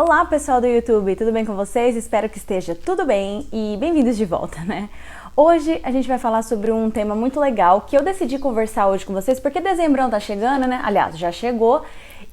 Olá pessoal do YouTube, tudo bem com vocês? Espero que esteja tudo bem e bem-vindos de volta, né? Hoje a gente vai falar sobre um tema muito legal que eu decidi conversar hoje com vocês porque dezembrão tá chegando, né? Aliás, já chegou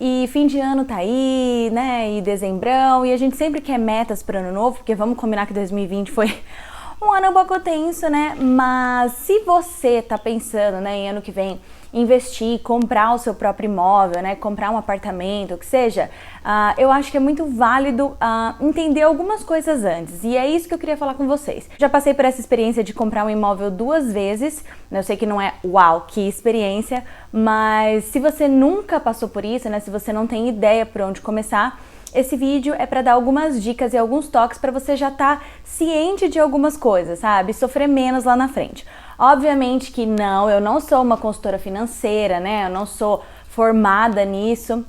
e fim de ano tá aí, né? E dezembrão e a gente sempre quer metas para ano novo, porque vamos combinar que 2020 foi um ano um pouco tenso, né? Mas se você tá pensando, né, em ano que vem investir, comprar o seu próprio imóvel, né, comprar um apartamento, o que seja, eu acho que é muito válido entender algumas coisas antes, e é isso que eu queria falar com vocês. Já passei por essa experiência de comprar um imóvel 2 vezes, eu sei que não é uau, que experiência, mas se você nunca passou por isso, né, se você não tem ideia por onde começar, esse vídeo é para dar algumas dicas e alguns toques para você já estar ciente de algumas coisas, sabe? Sofrer menos lá na frente. Obviamente que não, eu não sou uma consultora financeira, né? Eu não sou formada nisso.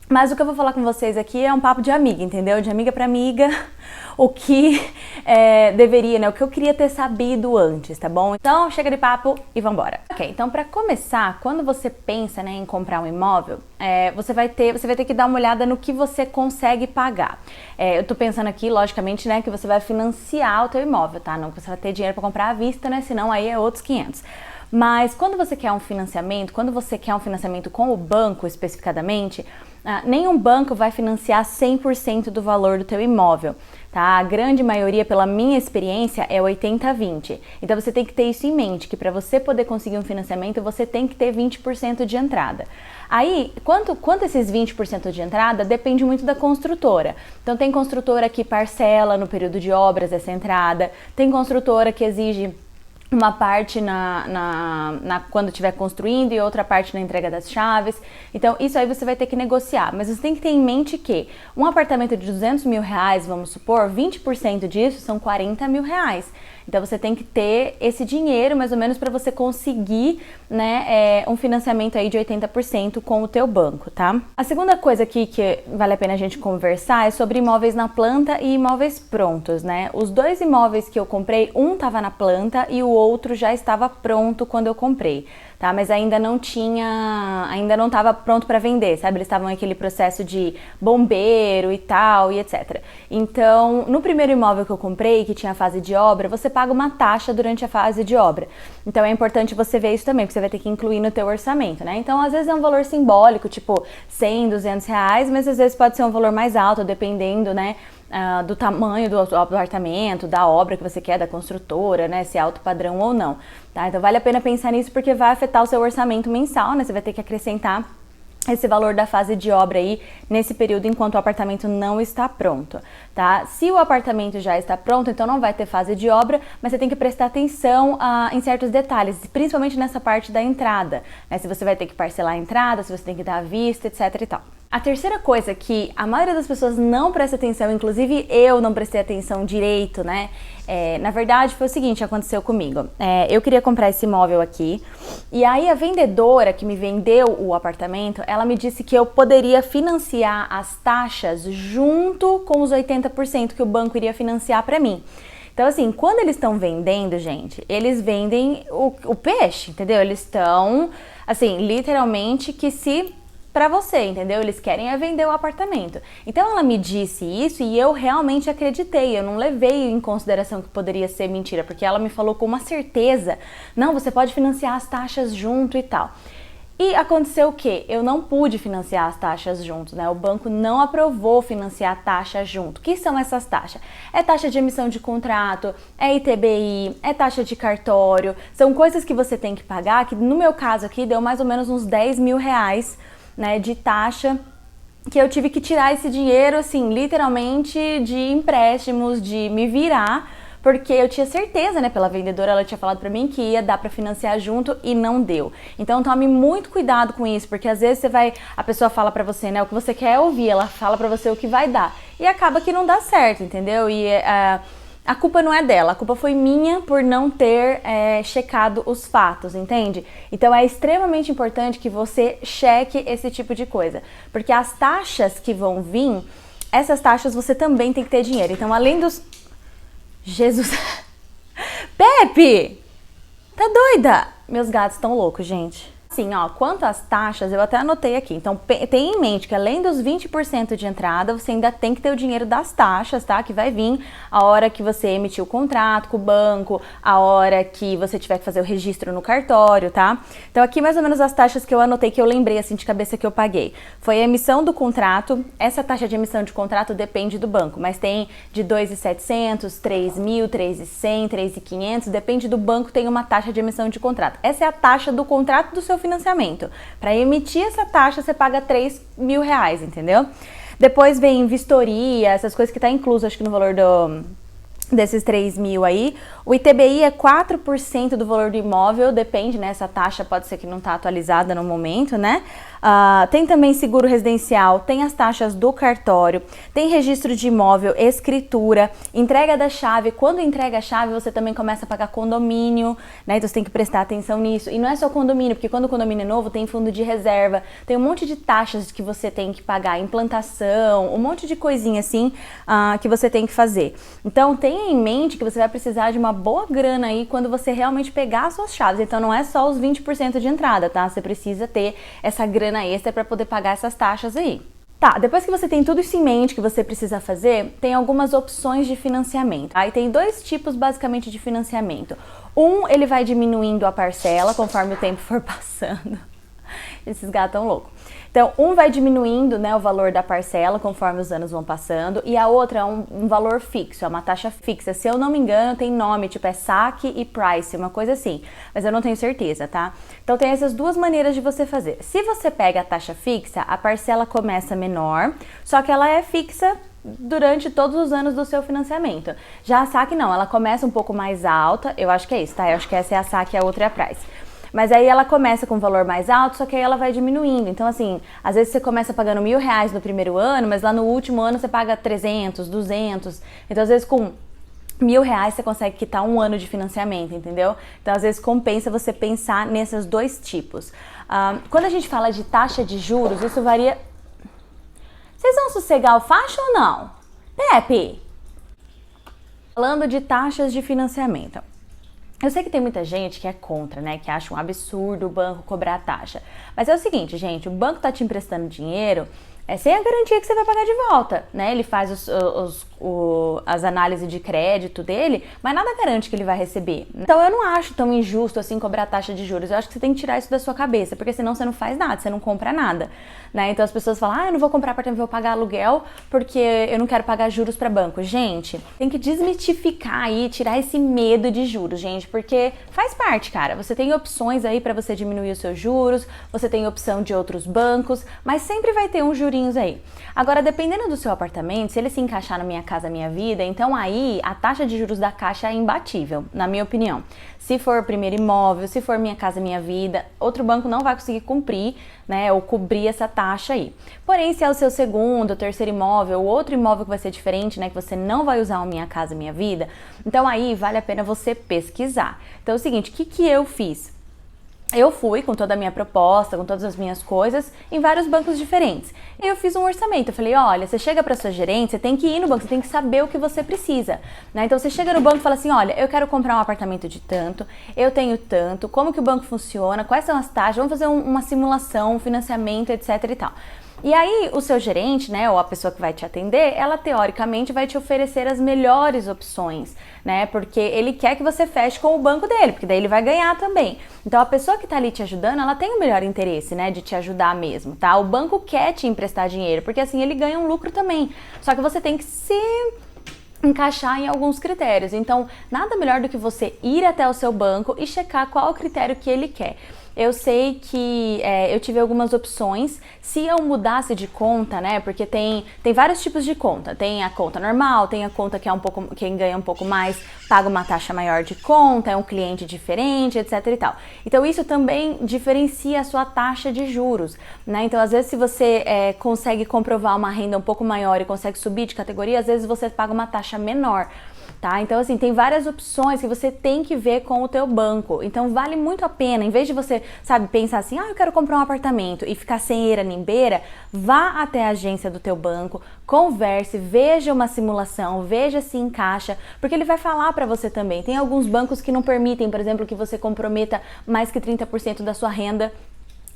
Mas o que eu vou falar com vocês aqui é um papo de amiga, entendeu? De amiga para amiga, o que deveria, né? O que eu queria ter sabido antes, tá bom? Então, chega de papo e vambora. Ok, então para começar, quando você pensa, né, em comprar um imóvel, você vai ter que dar uma olhada no que você consegue pagar. Eu tô pensando aqui, logicamente, né, que você vai financiar o teu imóvel, tá? Não que você vai ter dinheiro para comprar à vista, né? Senão aí é outros 500. Mas quando você quer um financiamento, com o banco especificadamente, nenhum banco vai financiar 100% do valor do teu imóvel, tá? A grande maioria, pela minha experiência, é 80-20. Então você tem que ter isso em mente, que para você poder conseguir um financiamento, você tem que ter 20% de entrada. Aí, quanto esses 20% de entrada, depende muito da construtora. Então tem construtora que parcela no período de obras essa entrada, tem construtora que exige uma parte quando estiver construindo e outra parte na entrega das chaves. Então isso aí você vai ter que negociar, mas você tem que ter em mente que um apartamento de 200 mil reais, vamos supor, 20% disso são 40 mil reais. Então você tem que ter esse dinheiro mais ou menos para você conseguir, né, um financiamento aí de 80% com o teu banco, tá? A segunda coisa aqui que vale a pena a gente conversar é sobre imóveis na planta e imóveis prontos, né? Os dois imóveis que eu comprei, um estava na planta e o outro já estava pronto quando eu comprei, tá? Mas ainda não estava pronto para vender, sabe? Eles estavam naquele processo de bombeiro e tal e etc. Então, no primeiro imóvel que eu comprei, que tinha a fase de obra, você paga uma taxa durante a fase de obra. Então é importante você ver isso também, porque você vai ter que incluir no teu orçamento, né? Então, às vezes é um valor simbólico, tipo 100, 200 reais, mas às vezes pode ser um valor mais alto, dependendo, né, do tamanho do apartamento, da obra que você quer, da construtora, né, se é alto padrão ou não, tá? Então vale a pena pensar nisso porque vai afetar o seu orçamento mensal, né? Você vai ter que acrescentar esse valor da fase de obra aí nesse período enquanto o apartamento não está pronto, tá? Se o apartamento já está pronto, então não vai ter fase de obra, mas você tem que prestar atenção em certos detalhes, principalmente nessa parte da entrada, né? Se você vai ter que parcelar a entrada, se você tem que dar à vista, etc e tal. A terceira coisa que a maioria das pessoas não presta atenção, inclusive eu não prestei atenção direito, né? Na verdade foi o seguinte, aconteceu comigo. Eu queria comprar esse imóvel aqui e aí a vendedora que me vendeu o apartamento, ela me disse que eu poderia financiar as taxas junto com os 80% que o banco iria financiar para mim. Então, assim, quando eles estão vendendo, gente, eles vendem o peixe, entendeu? Eles estão, assim, literalmente que se... para você, entendeu? Eles querem vender o apartamento. Então ela me disse isso e eu realmente acreditei, eu não levei em consideração que poderia ser mentira, porque ela me falou com uma certeza, não, você pode financiar as taxas junto e tal. E aconteceu o quê? Eu não pude financiar as taxas juntos, né? O banco não aprovou financiar a taxa junto. O que são essas taxas? É taxa de emissão de contrato, é ITBI, é taxa de cartório, são coisas que você tem que pagar, que no meu caso aqui deu mais ou menos uns 10 mil reais, né, de taxa, que eu tive que tirar esse dinheiro, assim, literalmente de empréstimos, de me virar, porque eu tinha certeza, né, pela vendedora, ela tinha falado pra mim que ia dar pra financiar junto e não deu. Então tome muito cuidado com isso, porque às vezes a pessoa fala pra você, né, o que você quer ouvir, ela fala pra você o que vai dar, e acaba que não dá certo, entendeu? E a culpa não é dela, a culpa foi minha por não ter checado os fatos, entende? Então é extremamente importante que você cheque esse tipo de coisa, porque as taxas que vão vir, essas taxas você também tem que ter dinheiro. Então além dos... Jesus... Pepe! Tá doida? Meus gatos estão loucos, gente. Sim, ó, quanto às taxas, eu até anotei aqui. Então, tenha em mente que além dos 20% de entrada, você ainda tem que ter o dinheiro das taxas, tá? Que vai vir a hora que você emitiu o contrato com o banco, a hora que você tiver que fazer o registro no cartório, tá? Então, aqui mais ou menos as taxas que eu anotei, que eu lembrei assim de cabeça que eu paguei. Foi a emissão do contrato. Essa taxa de emissão de contrato depende do banco, mas tem de 2.700, 3.000, 3.100, 3.500, depende do banco, tem uma taxa de emissão de contrato. Essa é a taxa do contrato do seu financiamento. Para emitir essa taxa, você paga R$3.000, entendeu? Depois vem vistoria, essas coisas que tá incluso, acho que no valor desses 3.000 aí. O ITBI é 4% do valor do imóvel, depende, né? Essa taxa pode ser que não tá atualizada no momento, né? Tem também seguro residencial, tem as taxas do cartório, tem registro de imóvel, escritura, entrega da chave. Quando entrega a chave, você também começa a pagar condomínio, né? Então você tem que prestar atenção nisso. E não é só condomínio, porque quando o condomínio é novo, tem fundo de reserva, tem um monte de taxas que você tem que pagar, implantação, um monte de coisinha assim que você tem que fazer. Então tenha em mente que você vai precisar de uma boa grana aí quando você realmente pegar as suas chaves. Então não é só os 20% de entrada, tá? Você precisa ter essa grana extra para poder pagar essas taxas aí. Tá, depois que você tem tudo isso em mente que você precisa fazer, tem algumas opções de financiamento. Aí tem dois tipos basicamente de financiamento. Ele vai diminuindo a parcela conforme o tempo for passando. Esses gatos tão loucos. Então, vai diminuindo, né, o valor da parcela conforme os anos vão passando, e a outra é um valor fixo, é uma taxa fixa. Se eu não me engano, tem nome, tipo é saque e price, uma coisa assim, mas eu não tenho certeza, tá? Então tem essas duas maneiras de você fazer. Se você pega a taxa fixa, a parcela começa menor, só que ela é fixa durante todos os anos do seu financiamento. Já a saque não, ela começa um pouco mais alta, eu acho que é isso, tá? Eu acho que essa é a saque e a outra é a price. Mas aí ela começa com um valor mais alto, só que aí ela vai diminuindo. Então assim, às vezes você começa pagando R$1.000 no primeiro ano, mas lá no último ano você paga 300, 200. Então às vezes com R$1.000 você consegue quitar um ano de financiamento, entendeu? Então às vezes compensa você pensar nesses dois tipos. Quando a gente fala de taxa de juros, isso varia... Vocês vão sossegar o faixa ou não? Pepe! Falando de taxas de financiamento. Eu sei que tem muita gente que é contra, né? Que acha um absurdo o banco cobrar a taxa. Mas é o seguinte, gente, o banco tá te emprestando dinheiro sem a garantia que você vai pagar de volta, né? Ele faz as análises de crédito dele, mas nada garante que ele vai receber. Então eu não acho tão injusto assim cobrar a taxa de juros. Eu acho que você tem que tirar isso da sua cabeça, porque senão você não faz nada, você não compra nada, né? Então as pessoas falam, eu não vou comprar apartamento, vou pagar aluguel porque eu não quero pagar juros para banco. Gente, tem que desmitificar aí, tirar esse medo de juros, gente, porque faz parte, cara. Você tem opções aí para você diminuir os seus juros, você tem opção de outros bancos, mas sempre vai ter uns jurinhos aí. Agora, dependendo do seu apartamento, se ele se encaixar na Minha Casa Minha Vida, então aí a taxa de juros da Caixa é imbatível, na minha opinião. Se for primeiro imóvel, se for Minha Casa Minha Vida, outro banco não vai conseguir cumprir, né, ou cobrir essa taxa aí. Porém, se é o seu segundo, terceiro imóvel, ou outro imóvel que vai ser diferente, né, que você não vai usar o Minha Casa Minha Vida, então aí vale a pena você pesquisar. Então é o seguinte, o que eu fiz? Eu fui com toda a minha proposta, com todas as minhas coisas, em vários bancos diferentes. E eu fiz um orçamento. Eu falei, olha, você chega para sua gerente, você tem que ir no banco, você tem que saber o que você precisa, né? Então você chega no banco e fala assim, olha, eu quero comprar um apartamento de tanto, eu tenho tanto, como que o banco funciona, quais são as taxas, vamos fazer uma simulação, um financiamento, etc e tal. E aí o seu gerente, né, ou a pessoa que vai te atender, ela teoricamente vai te oferecer as melhores opções, né, porque ele quer que você feche com o banco dele, porque daí ele vai ganhar também. Então a pessoa que tá ali te ajudando, ela tem o melhor interesse, né, de te ajudar mesmo, tá? O banco quer te emprestar dinheiro, porque assim ele ganha um lucro também, só que você tem que se encaixar em alguns critérios. Então nada melhor do que você ir até o seu banco e checar qual o critério que ele quer. Eu sei que eu tive algumas opções. Se eu mudasse de conta, né? Porque tem vários tipos de conta. Tem a conta normal, tem a conta que é quem ganha um pouco mais paga uma taxa maior de conta, é um cliente diferente, etc e tal. Então isso também diferencia a sua taxa de juros, né? Então às vezes se você consegue comprovar uma renda um pouco maior e consegue subir de categoria, às vezes você paga uma taxa menor. Tá? Então assim, tem várias opções que você tem que ver com o teu banco. Então vale muito a pena, em vez de você, sabe, pensar assim, eu quero comprar um apartamento e ficar sem eira nem beira, vá até a agência do teu banco, converse, veja uma simulação, veja se encaixa, porque ele vai falar para você também. Tem alguns bancos que não permitem, por exemplo, que você comprometa mais que 30% da sua renda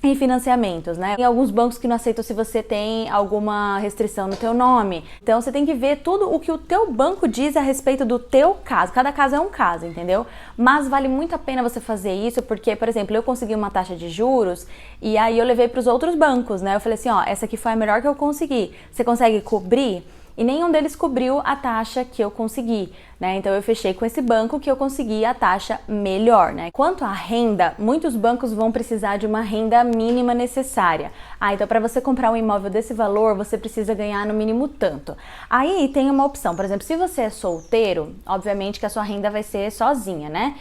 em financiamentos, né? Tem alguns bancos que não aceitam se você tem alguma restrição no teu nome. Então você tem que ver tudo o que o teu banco diz a respeito do teu caso. Cada caso é um caso, entendeu? Mas vale muito a pena você fazer isso porque, por exemplo, eu consegui uma taxa de juros e aí eu levei para os outros bancos, né? Eu falei assim, ó, essa aqui foi a melhor que eu consegui. Você consegue cobrir? E nenhum deles cobriu a taxa que eu consegui, né? Então eu fechei com esse banco que eu consegui a taxa melhor, né? Quanto à renda, muitos bancos vão precisar de uma renda mínima necessária. Então para você comprar um imóvel desse valor, você precisa ganhar no mínimo tanto. Aí tem uma opção, por exemplo, se você é solteiro, obviamente que a sua renda vai ser sozinha, né?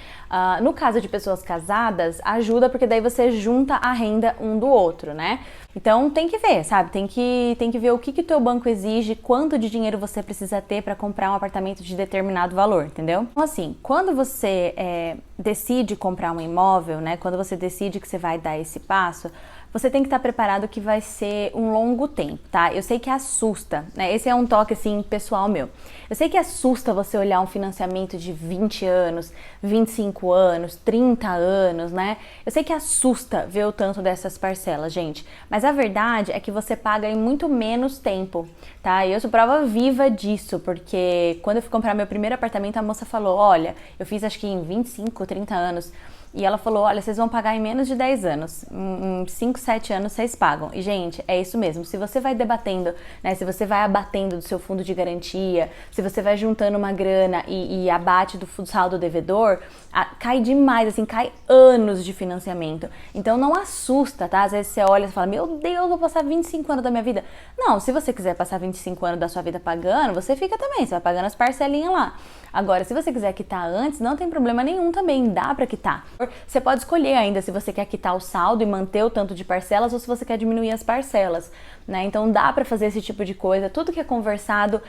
No caso de pessoas casadas, ajuda porque daí você junta a renda um do outro, né? Então tem que ver, sabe? Tem que ver o que o teu banco exige, quanto de dinheiro você precisa ter para comprar um apartamento de determinado valor, entendeu? Então assim, quando você decide comprar um imóvel, né? Quando você decide que você vai dar esse passo, você tem que estar preparado que vai ser um longo tempo, tá? Eu sei que assusta, né? Esse é um toque, assim, pessoal meu. Eu sei que assusta você olhar um financiamento de 20 anos, 25 anos, 30 anos, né? Eu sei que assusta ver o tanto dessas parcelas, gente. Mas a verdade é que você paga em muito menos tempo, tá? E eu sou prova viva disso, porque quando eu fui comprar meu primeiro apartamento, a moça falou, olha, eu fiz acho que em 25, 30 anos, e ela falou, olha, vocês vão pagar em menos de 10 anos, em 5, 7 anos vocês pagam. E, gente, é isso mesmo. Se você vai debatendo, né, se você vai abatendo do seu fundo de garantia, se você vai juntando uma grana e abate do saldo devedor, cai demais, assim, cai anos de financiamento. Então, não assusta, tá? Às vezes você olha e fala, meu Deus, vou passar 25 anos da minha vida. Não, se você quiser passar 25 anos da sua vida pagando, você fica também, você vai pagando as parcelinhas lá. Agora, se você quiser quitar antes, não tem problema nenhum também, dá pra quitar. Você pode escolher ainda se você quer quitar o saldo e manter o tanto de parcelas ou se você quer diminuir as parcelas, né? Então dá pra fazer esse tipo de coisa, tudo que é conversado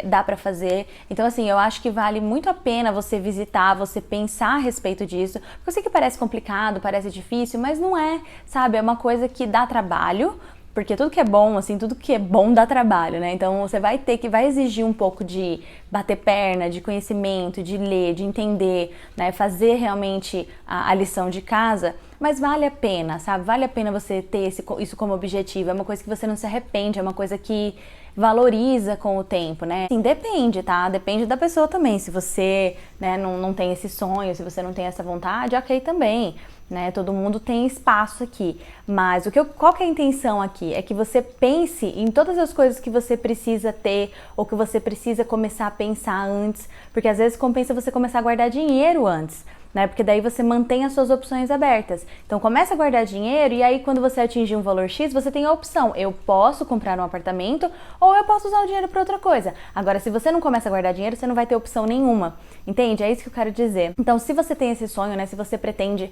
dá pra fazer. Então assim, eu acho que vale muito a pena você visitar, você pensar a respeito disso, porque eu sei que parece complicado, parece difícil, mas não é, sabe? É uma coisa que dá trabalho, porque tudo que é bom, assim, tudo que é bom dá trabalho, né? Então você vai exigir um pouco de bater perna, de conhecimento, de ler, de entender, né? Fazer realmente a lição de casa, mas vale a pena, sabe? Vale a pena você ter isso como objetivo, é uma coisa que você não se arrepende, é uma coisa que valoriza com o tempo, né? Assim, depende, tá? Depende da pessoa também, se você, né, não tem esse sonho, se você não tem essa vontade, ok também. Né? Todo mundo tem espaço aqui, mas qual que é a intenção aqui? É que você pense em todas as coisas que você precisa ter ou que você precisa começar a pensar antes, porque às vezes compensa você começar a guardar dinheiro antes, né? Porque daí você mantém as suas opções abertas. Então começa a guardar dinheiro e aí quando você atingir um valor X, você tem a opção, eu posso comprar um apartamento ou eu posso usar o dinheiro para outra coisa. Agora, se você não começa a guardar dinheiro, você não vai ter opção nenhuma, entende? É isso que eu quero dizer. Então, se você tem esse sonho, né? Se você pretende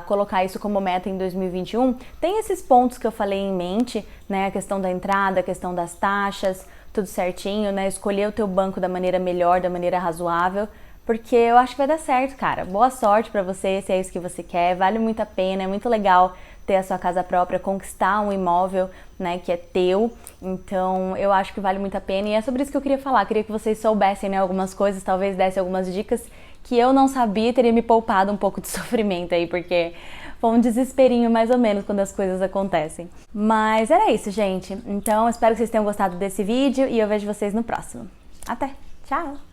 colocar isso como meta em 2021, tem esses pontos que eu falei em mente, né? A questão da entrada, a questão das taxas, tudo certinho, né? Escolher o teu banco da maneira melhor, da maneira razoável, porque eu acho que vai dar certo, cara. Boa sorte pra você, se é isso que você quer, vale muito a pena, é muito legal ter a sua casa própria, conquistar um imóvel, né, que é teu. Então, eu acho que vale muito a pena e é sobre isso que eu queria falar. Queria que vocês soubessem, né, algumas coisas, talvez dessem algumas dicas que eu não sabia e teria me poupado um pouco de sofrimento aí, porque foi um desesperinho mais ou menos quando as coisas acontecem. Mas era isso, gente. Então, espero que vocês tenham gostado desse vídeo e eu vejo vocês no próximo. Até! Tchau!